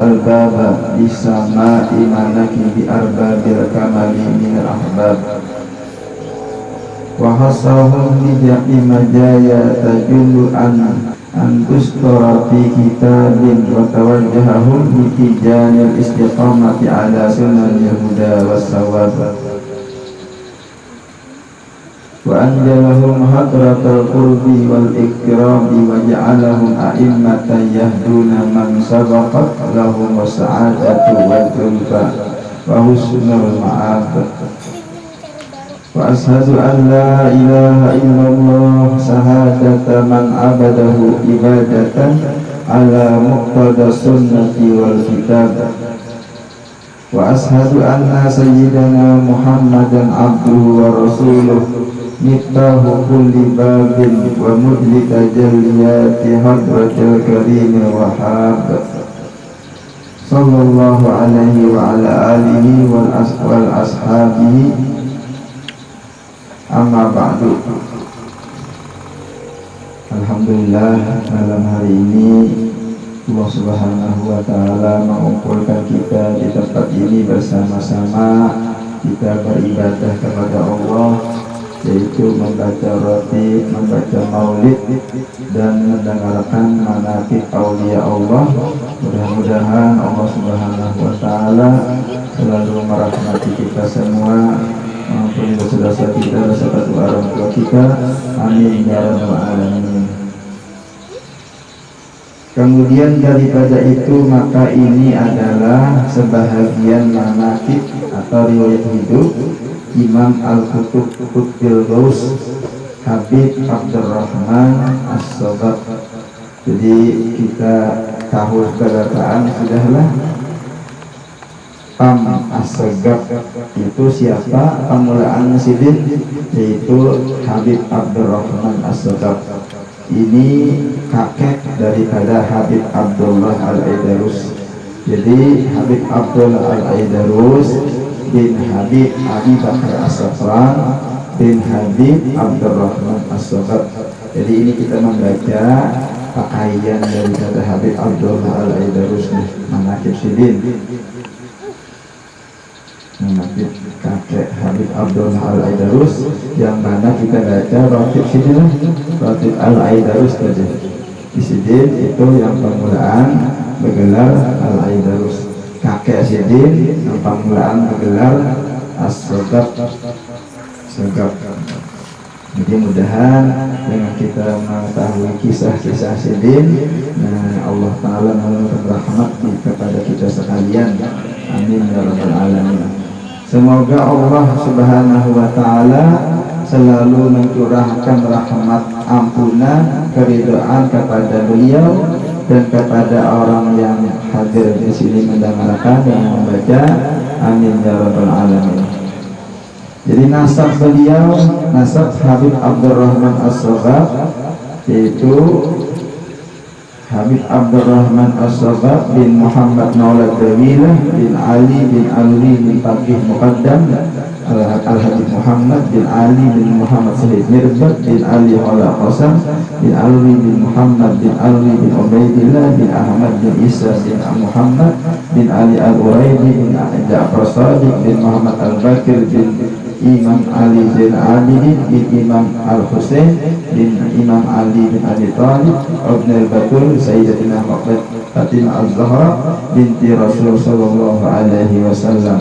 al-baba bisama'i manakibi arbabil kamali minal ahbab wa hasahum bijaqi majaya tajullu an tustora fi kitabin wa tawajjahahum bitijanil istiqamati ala sunanil huda wassawab wa anjalahum hadratal qurbi wal ikrami wa ja'alahum a'immatan yahduna man sabaqat lahum wasa'adatu wal tulfa wa husnul ma'ab wa ashadu an la ilaha illallah sahadata man abadahu ibadatan ala muqtada sunnati wal kitab wa ashadu anna sayyidana muhammadan abduhu wa rasuluh miftahu kulli babin wa mudli tajalliyati hadratil karim wahab sallallahu alaihi wa ala alihi wal ashabihi amma ba'du. Alhamdulillah, malam hari ini Allah subhanahu wa ta'ala mengumpulkan kita di tempat ini bersama-sama kita beribadah kepada Allah, yaitu membaca roti, membaca maulid dan mendengarkan manaqib aulia Allah. Mudah-mudahan Allah subhanahu wa ta'ala selalu merahmati kita semua, mengampuni dosa-dosa kita, dosa kedua orang tua kita. Amin ya rabbal alamin. Kemudian daripada itu, maka ini adalah sebahagian manaqib atau riwayat hidup Imam Al-Qutub Qutbil Ghaus Habib Abdurrahman As-Sabaq. Jadi kita tahu kedataan sudahlah. Pam As-Sabaq itu siapa? Pemulaan Sidin, yaitu Habib Abdurrahman As-Sabaq. Ini kakek daripada Habib Abdullah Al-Aidarus. Jadi Habib Abdullah Al-Aidarus bin Habib Abi Bakar As-Safran bin Habib Abdurrahman As-Sabaq. Jadi ini kita membaca pakaian daripada Habib Abdullah Al-Aidarus, manaqib Sidin, manaqib kakek Habib Abdullah Al-Aidarus, yang mana kita baca ratib Sidin, ratib Al-Aidarus saja. Di Sidin itu yang permulaan bergelar Al-Aidarus, kakek Sidin yang permulaan bergelar As-Sabaq. Jadi mudahan dengan kita mengetahui kisah-kisah Sidin, Allah Ta'ala menurunkan rahmat kepada kita sekalian. Amin ya rabbal alamin. Semoga Allah Subhanahu wa Ta'ala selalu mencurahkan rahmat, ampunan, keridhaan kepada beliau dan kepada orang yang hadir di sini mendengarkan dan membaca. Amin ya rabbal alamin. Jadi nasab beliau, nasab Habib Abdurrahman As-Sabaq, yaitu Habib Abdurrahman As-Sabaq bin Muhammad Maulad Dawilah bin Ali bin Alwi bin Faqih Muqaddam Al-Habib Muhammad bin Ali bin Muhammad Sahid Mirbat bin Ali Ala Qasam bin Alwi bin Muhammad bin Alwi bin Ubaidillah bin Ahmad bin Isa bin Muhammad bin Ali Al-Uraidi bin Ja'far Sadiq bin Muhammad Al-Bakir bin Imam Ali bin Abidin bin Imam Al-Husain bin Imam Ali bin Abi Thalib Ibn Al-Batul Sayyidatina Fatimah Az-Zahra binti Rasul sallallahu alaihi wasallam.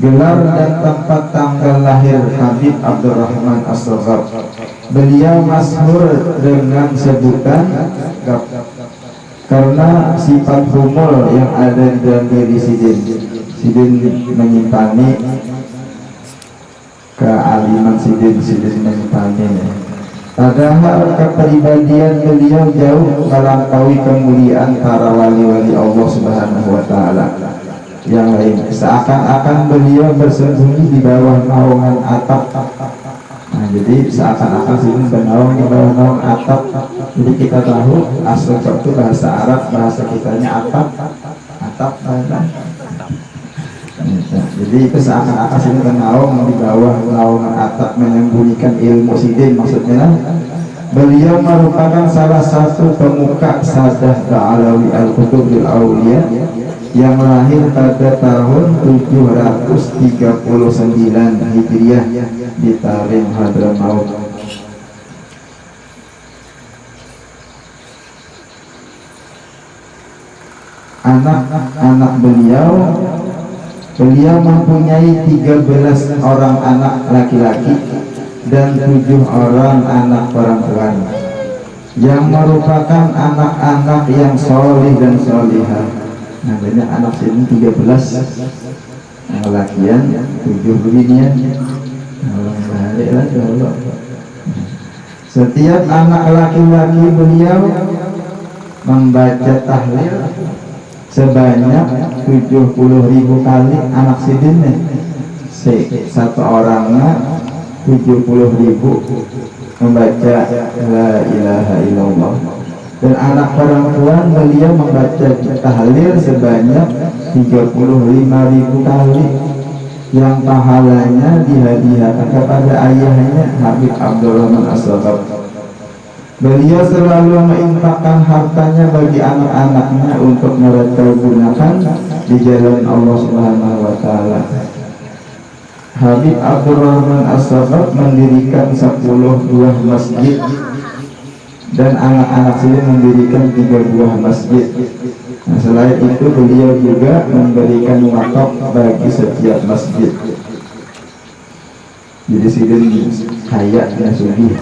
Gelar dan tempat tanggal lahir Habib Abdurrahman As-Sabaq. Beliau masyhur dengan sebutan karena sifat humul yang ada di dalam diri Sidin. Sidin menyimpannya kealiman Sidin menyimpannya. Padahal kepribadian beliau jauh melampaui kemuliaan para wali-wali Allah Subhanahu wa Ta'ala yang lain. Seakan-akan beliau bersembunyi di bawah naungan atap. Jadi seakan-akan Sidin bernaung di bawah naungan atap. Jadi kita tahu asal itu bahasa Arab, bahasa kitanya atap. Jadi itu seakan-akan Sidin bernaung di bawah naungan atap, menyembunyikan ilmu Sidin maksudnya. Beliau merupakan salah satu pemuka Sadah Ta'alawi Al-Qutubil Awliya yang lahir pada tahun 739 Hijriah di Tarim Hadramaut. Anak-anak beliau mempunyai 13 orang anak laki-laki dan 7 orang anak perempuan yang merupakan anak-anak yang soleh dan solihah. Nah, banyak anak sini 13 yang lakian, 7 binian. Allah baliklah Allah. Setiap anak laki-laki beliau membaca tahlil sebanyak 70.000 kali. Anak sidin satu orangnya 70.000 membaca la ilaha illallah. Dan anak perempuan beliau membaca tahlil sebanyak 35.000 kali, yang pahalanya dihadiahkan kepada ayahnya Habib Abdurrahman As-Saghab. Beliau selalu menginfakkan hartanya bagi anak-anaknya untuk mereka gunakan di jalan Allah Subhanahu wa taala. Habib Abdurrahman As-Saghab mendirikan 10 buah masjid dan anak-anak sini mendirikan 3 buah masjid. Nah, selain itu beliau juga memberikan wakaf bagi setiap masjid. Jadi sidin kaya dan sugih.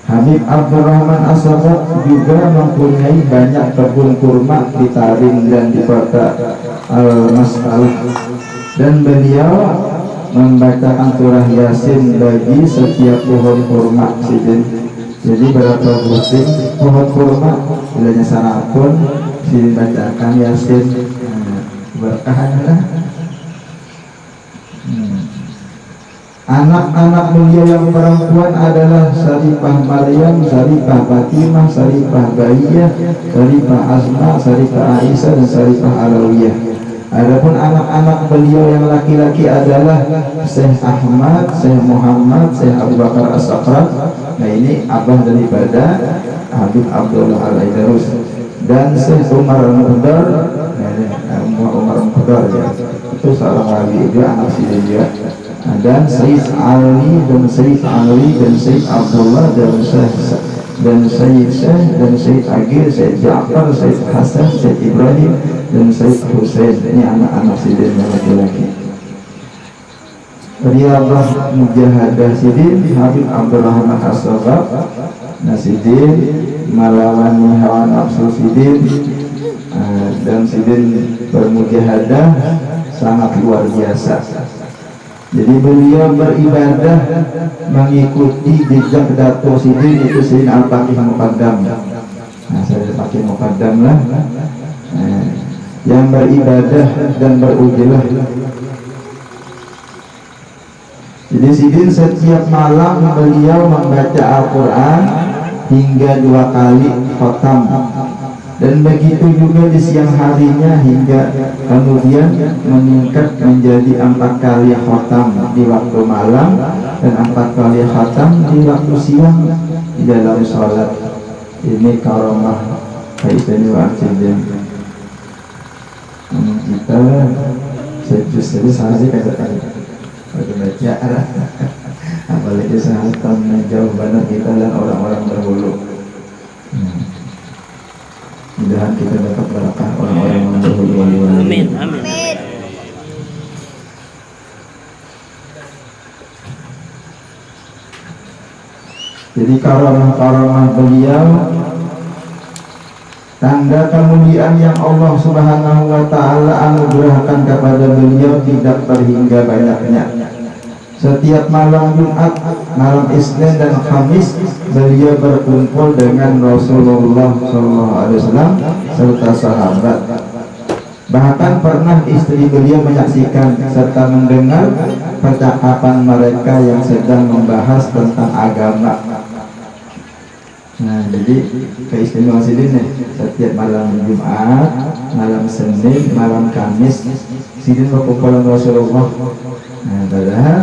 Habib Abdurrahman As-Saghab juga mempunyai banyak kebun kurma di Tarim dan di kota Al-Mas'alah, dan beliau membacakan surah Yasin bagi setiap pohon kurma sidin. Jadi berapa musim pohon kurma bilanya sarapun sidin bacakan Yasin, berkahnya. Anak-anak beliau yang perempuan adalah Saripah Maryam, Saripah Fatimah, Saripah Baiyah, Saripah Asma, Saripah Aisyah, dan Saripah Alawiyah. Adapun anak-anak beliau yang laki-laki adalah Syekh Ahmad, Syekh Muhammad, Syekh Abu Bakar As-Sakrat. Nah, ini abah daripada Habib Abdullah Al-Aidarus, dan Syekh Umar Al-Muhdar. Umar Al-Muhdar ya, itu seorang wali juga, anak si dia. Dan Sayyid Ali dan Sayyid Ali dan Sayyid Abdullah dan Syekh dan Sayyid Syekh dan Sayyid Agil, Sayyid Ja'far, Sayyid Hasan, Sayyid Ibrahim dan Sayyid Husain. Ini anak-anak sidin yang laki-laki. Riyadhah Mujahadah sidin Habib Abdurrahman As-Saghab. Nah, sidin melawani hawa nafsu sidin, dan sidin bermujahadah sangat luar biasa. Jadi beliau beribadah mengikuti jejak Dato' Sidin, itu Sidin Al-Faqih Muqaddam. Nah, saya pakai Muqaddam lah, yang beribadah dan berujilah. Jadi Sidin setiap malam beliau membaca Al-Quran hingga 2 kali khatam, dan begitu juga di siang harinya, hingga kemudian meningkat menjadi 4 kali khatam di waktu malam dan 4 kali khatam di waktu siang di dalam sholat. Ini karamah keistimewaan sidin. Kita sejus sehari kata-kata baca arah, apalagi sehatan jauh banget kita dan orang-orang dahulu. Mudah-mudahan kita dapat berkah orang-orang yang dahulu. Amin, amin. Jadi karamah-karamah beliau, tanda kemuliaan yang Allah Subhanahu wa taala anugerahkan kepada beliau tidak terhingga banyaknya. Setiap malam Jumat, malam Isnin dan Khamis, beliau berkumpul dengan Rasulullah SAW serta sahabat. Bahkan pernah istri beliau menyaksikan serta mendengar percakapan mereka yang sedang membahas tentang agama. Nah, jadi keistimewaan sidin nih, setiap malam Jumat, malam Senin, malam Kamis, sidin berkumpul dengan Rasulullah. Nah, padahal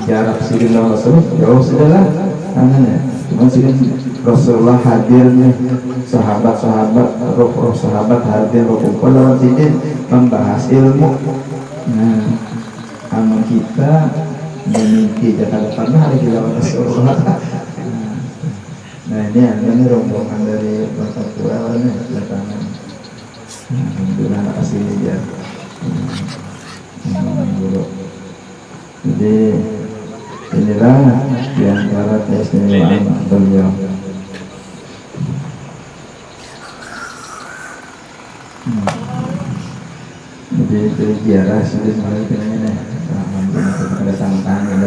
jarak sidin dengan Rasulullah jauh sudah lah tangannya. Cuma sini Rasulullah hadir nih, sahabat-sahabat, roh sahabat hadir berkumpul dalam sini membahas ilmu. Nah, amal kita memiliki Jakarta pernah ada di lawan Rasulullah. Nah ini rombongan dari Bapak Tua nih datangan. Alhamdulillah anak asli dia. Jadi inilah di antara keistimewaan beliau. Jadi itu ziarah sudah mulai ini. Alhamdulillah ada tantangan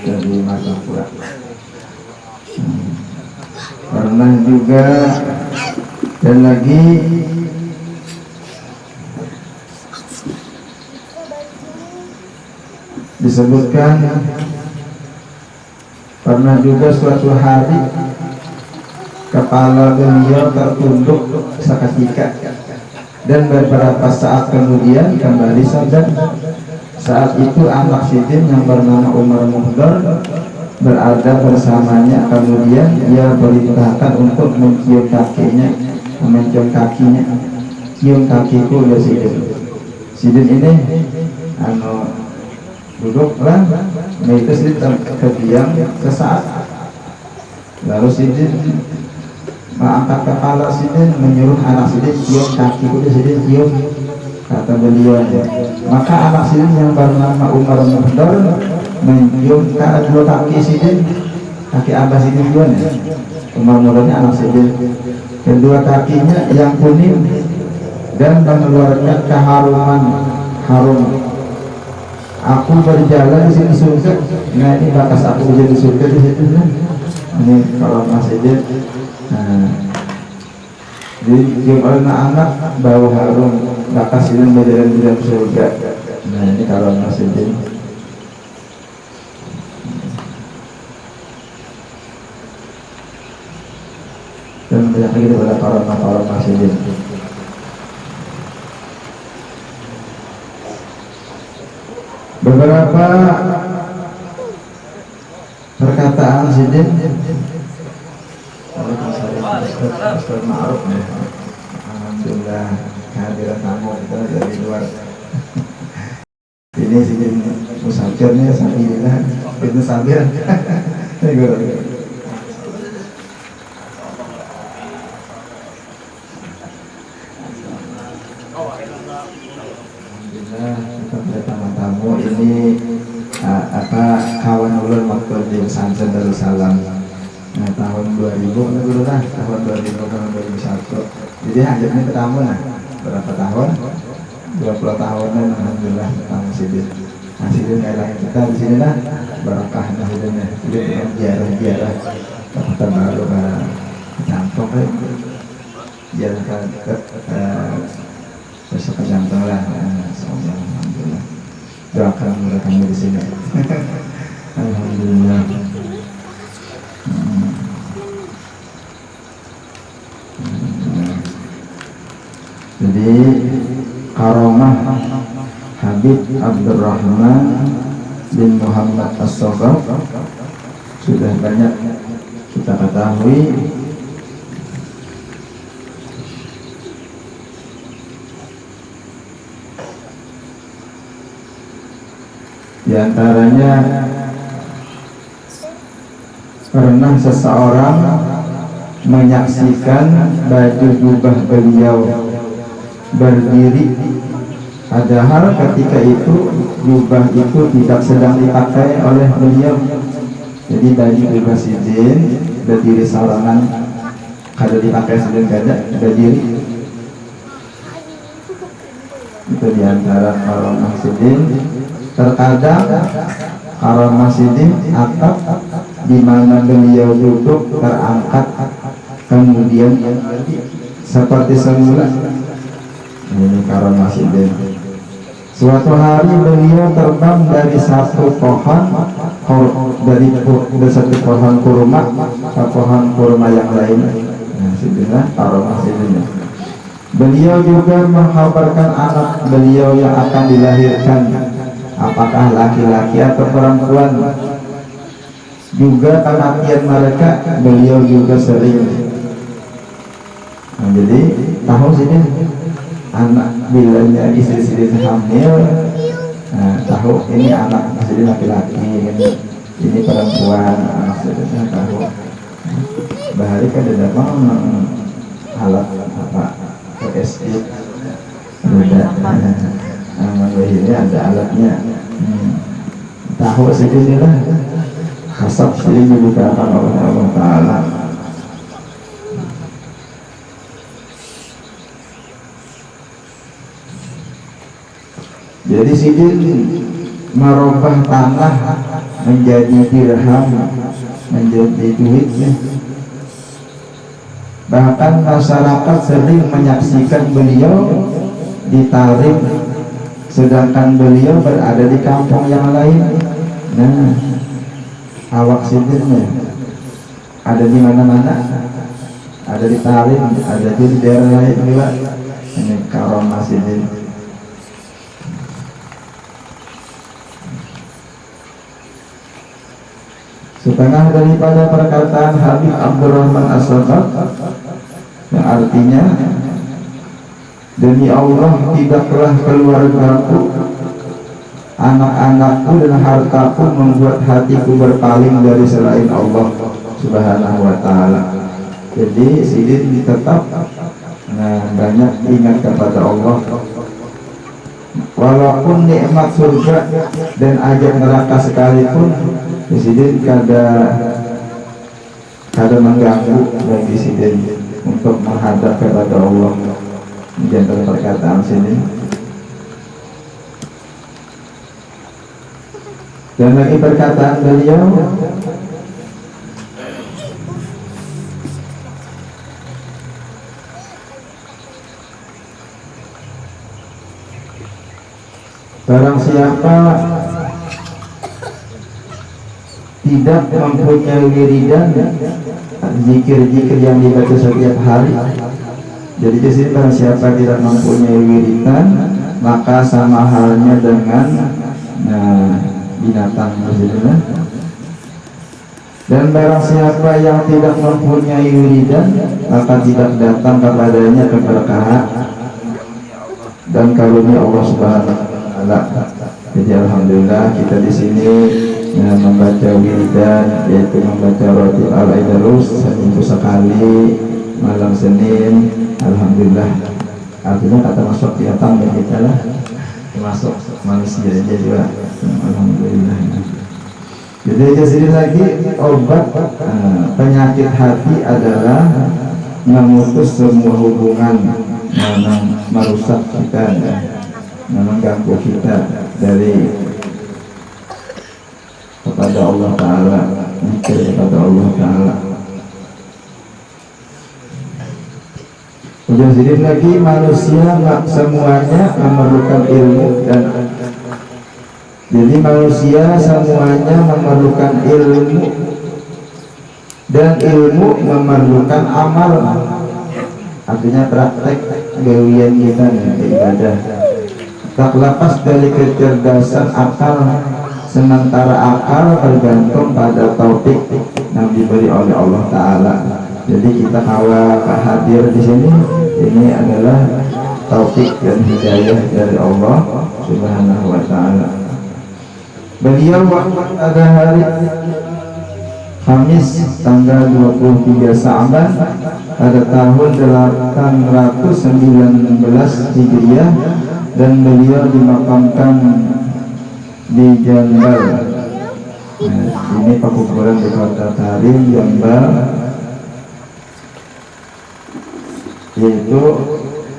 dari Martapura. Pernah juga dan lagi disebutkan pernah juga suatu hari kepala beliau tertunduk seketika dan beberapa saat kemudian kembali sadar. Saat itu anak Sidin yang bernama Umar Muhdar berada bersamanya, kemudian dia perintahkan untuk mencium kakinya, mencium kakinya. Cium kakiku ya Sidin. Sidin ini duduklah, nah itu Sidin terdiam sesaat. Lalu Sidin mengangkat kepala Sidin, menyuruh anak Sidin cium kakiku, Sidin cium. Kata beliau, maka anak Sidin yang bernama Umar Muhdar mencium kedua kaki Sidin, kaki abah Sidin juga nih. Umar Muhdarnya anak Sidin, kedua kakinya yang kuning dan mengeluarkan keharuman harum. Aku berjalan di sini surga. Nah ini batas aku menjadi surga di situ. Ini kalau Mas Sidin. Jadi cium anak bau harum, bakas Sidin berjalan di dalam surga. Nah ini kalau Mas Sidin. Dan banyak lagi pada para Mas Sidin. Beberapa perkataan Sidin. Ustaz Ma'ruf nih. Alhamdulillah kehadiran tamu kita dari luar. Ini Sidin musafirnya Sabillah, itu Sabir. Alhamdulillah kita pada tamu ini kawan ulun waktu di pesantren Darussalam. Nah tahun 2000 dulu lah, tahun 2000 tahun 2001. Jadi hadirnya ketemu nah berapa tahun? 20 tahunan alhamdulillah ketemu Sidin. Nah Sidin ngelang kita di sini lah barakah nah Sidinnya. Jadi ziarah kota baru Campok ziarah ke besok ke Campok lah. Alhamdulillah. Doakan mereka di sini. Alhamdulillah. Jadi karomah Habib Abdurrahman bin Muhammad As-Soghar sudah banyak kita ketahui. Di antaranya pernah seseorang menyaksikan baju jubah beliau berdiri, padahal ketika itu jubah itu tidak sedang dipakai oleh beliau. Jadi baju jubah Sidin berdiri sorangan, kada dipakai Sidin kada berdiri. Itu diantara karomah Sidin. Terkadang karomah Sidin atap di mana beliau duduk terangkat kemudian seperti semula. Ini karomah Sidin. Suatu hari beliau terbang dari satu pohon dari satu pohon kurma ke pohon kurma yang lain. Nah, Sidinlah karomah Sidin. Beliau juga menghabarkan anak beliau yang akan dilahirkan, apakah laki-laki atau perempuan. juga kematian mereka beliau juga sering. Nah, jadi tahu sini anak bilanya istri hamil, nah, tahu ini anak jadi laki-laki, ini perempuan, anak sudah tahu. Bahari kan ada alat apa PSI ada, ini ada alatnya. Tahu segini lah, kasab sendiri dibukakan oleh Allah Taala. Jadi sidin merubah tanah menjadi dirham, menjadi duitnya. Bahkan masyarakat sering menyaksikan beliau ditarik, sedangkan beliau berada di kampung yang lain. Nah, awak sidinnya ada di mana-mana, ada di Tarim, ada di daerah lain juga. Ini karomah sidin. Setengah daripada perkataan Habib Abdurrahman As-Sabah yang artinya, demi Allah tidaklah keluargaku, anak-anakku dan hartaku membuat hatiku berpaling dari selain Allah Subhanahu wa Ta'ala. Jadi sidin tetap banyak ingat kepada Allah, walaupun nikmat surga dan ajab neraka sekalipun. Sidin kada mengganggu bagi sidin untuk menghadap kepada Allah. Jangan perkataan sini. Dan lagi perkataan beliau, barang siapa tidak mempunyai wiridan, zikir-zikir yang dibaca setiap hari. Jadi di sini barang siapa tidak mempunyai wiridan, maka sama halnya dengan binatang maksudnya. Dan barang siapa yang tidak mempunyai wiridan, maka tidak datang kepadanya keberkahan dan karunia Allah Subhanahu wa Ta'ala. Jadi alhamdulillah kita di sini membaca wiridan, yaitu membaca roti al-Aidarus seminggu sekali malam Senin. Alhamdulillah, artinya kata masuk di atas kita lah, termasuk manusia aja juga. Alhamdulillah. Jadi jadi lagi obat penyakit hati adalah memutus semua hubungan yang merusak kita, mengganggu kita dari kepada Allah Ta'ala, mikir kepada Allah Ta'ala. Jadi lagi manusia semuanya memerlukan ilmu, dan jadi manusia semuanya memerlukan ilmu, dan ilmu memerlukan amal, artinya praktek gawian kita ibadah. Tak lepas dari kecerdasan akal, sementara akal bergantung pada taufik yang diberi oleh Allah Ta'ala. Jadi kita kalau hadir di sini, ini adalah taufik dan hidayah dari Allah Subhanahu wa Ta'ala. Beliau pada hari Kamis tanggal 23 Sa'ban pada tahun 819 Hijriah, dan beliau dimakamkan di Jambal. Ini pekuburan di kota Tarim, Jambal, yaitu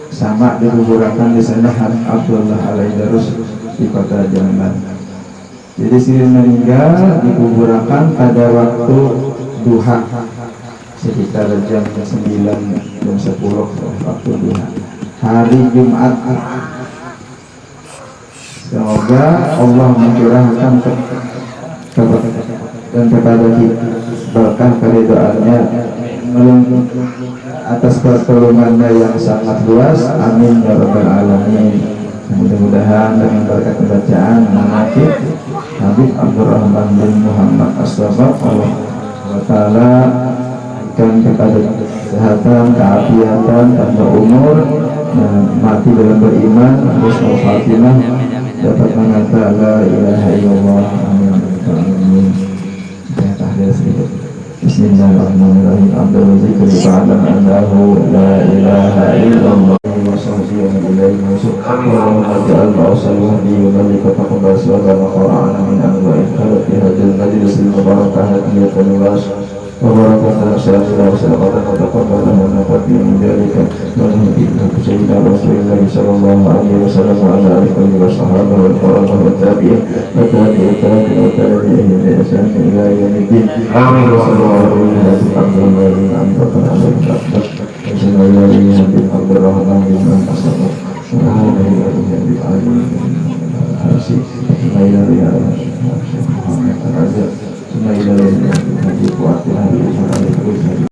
sama dikuburkan di sana Abdullah Al-Aidarus di kota Jambal. Jadi sini meninggal dikuburkan pada waktu duha, sekitar jam 9 jam 10 waktu duha hari Jumat. Semoga Allah mencurahkan dan kepada kita berkah keridhaannya atas pertolongannya yang sangat luas. Amin ya rabbal alamin. Mudah-mudahan dengan berkat bacaan manaqib Habib Abdurrahman bin Muhammad Astafa. Allah Taala berikan kepada kesehatan, keafiatan, panjang umur, dan mati dalam beriman, husnul khatimah, dapat mengata la ilaha illallah. Amin. Saya tahdir sedikit. Bismillahirrahmanirrahim. Abdul zikri fa'alam annahu la ilaha illallah wa sahbihi wa ilaihi masuk. Allahumma ja'al ma'usal wahdi wa malika taqabbal su'ala qura'ana min anwa'il khalq fi hadil majlis al-mubarakah hadiyatan wa وبركة سيدنا وسلامة وتقبل منا في من ذلك ونهدي سيدنا رسول الله صلى الله عليه وسلم وعلى آله والصحابة والقرابة والتابعين والتابعين بإحسان إلى يوم الدين. آمين. وصلى الله عليه وسلم.